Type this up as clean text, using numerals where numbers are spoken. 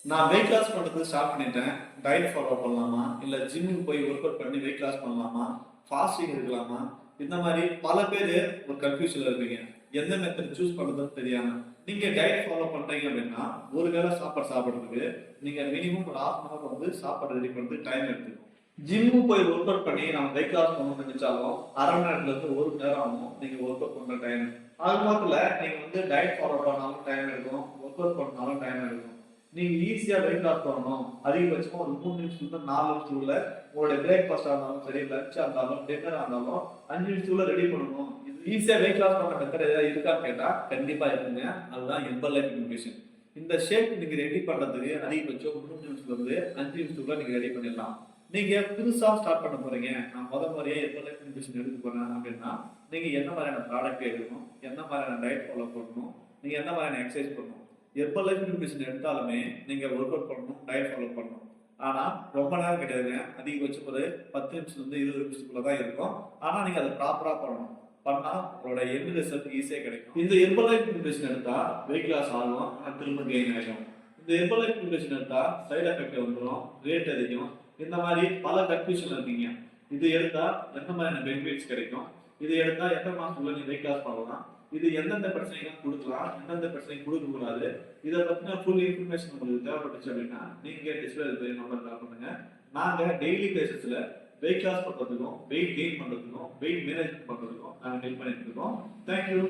நான் weight loss பண்றது start பண்ணிட்டேன். டயட் ஃபாலோ பண்ணலாமா? இல்ல ஜிம்முக்கு போய் ஒர்க் அவுட் பண்ணி வெயிட் லாஸ் பண்ணலாமா? ஃபாஸ்டிங் இருக்கலாமா? இந்த மாதிரி பல பேரு ஒரு கன்ஃபியூஷன்ல இருப்பீங்க. எந்த மெத்தட் சூஸ் பண்றதுன்னு தெரியாம. நீங்க டயட் ஃபாலோ பண்றீங்க அப்படின்னா, ஒரு வேளை சாப்பாடு சாப்பிடுறதுக்கு நீங்க மினிமம் ஒரு 1/2 அன் ஹவர் வந்து சாப்பாடு ரெடி பண்றதுக்கு டைம் எடுத்துக்கும். ஜிம்மு போய் ஒர்க் அவுட் பண்ணி நம்ம வெயிட் லாஸ் பண்ணணும்னு நினைச்சாலும் 1/2 மணி நேரத்துல இருந்து 1 மணி நேரம் ஆகும் நீங்க ஒர்க் அவுட் பண்ற டைம். அது மாத்திரம் இல்ல, நீங்க வந்து டயட் ஃபாலோ பண்ணாலும் டைம் எடுக்கும், ஒர்க் அவுட் பண்ணாலும் டைம் எடுக்கும். நீங்க ஈஸியா வெயிட் லாஸ் பண்ணணும், அதிகபட்சமா ஒரு 3 நிமிஷத்துல 4 நிமிஷத்துக்குள்ள உங்களுடைய பிரேக்ஃபாஸ்டா இருந்தாலும் சரி, லஞ்சா இருந்தாலும் டின்னரா இருந்தாலும் 5 நிமிஷத்துக்குள்ள ரெடி பண்ணணும். இது ஈஸியா வெயிட் லாஸ் பண்ற மெத்தட் ஏதாவது இருக்கான்னு கேட்டா கண்டிப்பா இருக்குங்க. அதுதான் ஹெர்பலைஃப் நியூட்ரிஷன். இந்த ஷேக் நீங்க ரெடி பண்றதுக்கு அதிகபட்சம் 3 நிமிஷத்துல இருந்து 5 நிமிஷத்துக்குள்ள நீங்க ரெடி பண்ணிடலாம். நீங்க புதுசா ஸ்டார்ட் பண்ண போறீங்க, நான் முறையே ஹெர்பலைஃப் நியூட்ரிஷன் எடுக்க போறேன் அப்படின்னா, நீங்க என்ன மாதிரியான ப்ராடக்ட் எடுக்கணும், என்ன மாதிரியான டயட் ஃபாலோ பண்ணணும், நீங்க என்ன மாதிரியான எக்ஸசைஸ் பண்ணணும். ஹெர்பலைஃப் நியூட்ரிஷன் எடுத்தாலுமே நீங்க ஒர்க் அவுட் பண்ணணும், டயட் ஃபாலோ பண்ணணும். ஆனா ரொம்ப நேரம் கிடையாதுங்க. அதிகபட்சம் ஒரு 10 நிமிஷத்துல இருந்து 20 நிமிஷத்துக்குள்ள தான் இருக்கும். ஆனா நீங்க அதை ப்ராப்பரா பண்ணணும். பண்ணா உங்களோட எண்ட் ரிசல்ட் ஈஸியா கிடைக்கும். இந்த ஹெர்பலைஃப் நியூட்ரிஷன் எடுத்தா வெயிட் லாஸ் ஆகும், ஆனா திரும்ப கெயின் ஆகும். இந்த ஹெர்பலைஃப் நியூட்ரிஷன் எடுத்தா சைடு எஃபெக்ட் வந்துடும், ரேட் அதிகம். இந்த மாதிரி பல கன்ஃபியூஷன் இருக்கீங்க. இது எடுத்தா எந்த மாதிரியான பெனிஃபிட்ஸ் கிடைக்கும், இது எடுத்தா எத்தனை மாசத்துக்குள்ள நீ வெயிட் லாஸ் பண்ணலாம், இது எந்தெந்த பிரச்சனைகள் கொடுக்கலாம், எந்தெந்த பிரச்சனை கொடுக்க கூடாது, இதை பத்தின ஃபுல் இன்ஃபர்மேஷன் உங்களுக்கு தேவைப்பட்டுச்சு அப்படின்னா நீங்க டிஸ்பிளே நம்பர் கால் பண்ணுங்க. நாங்க டெய்லி பேசிஸ்ல வெயிட் லாஸ் பண்றதுக்கும் வெயிட் கெயின் பண்றதுக்கும் வெயிட் மேனேஜ்மெண்ட் பண்றதுக்கும் நாங்க ஹெல்ப் பண்ணிட்டு இருக்கோம். தேங்க்யூ.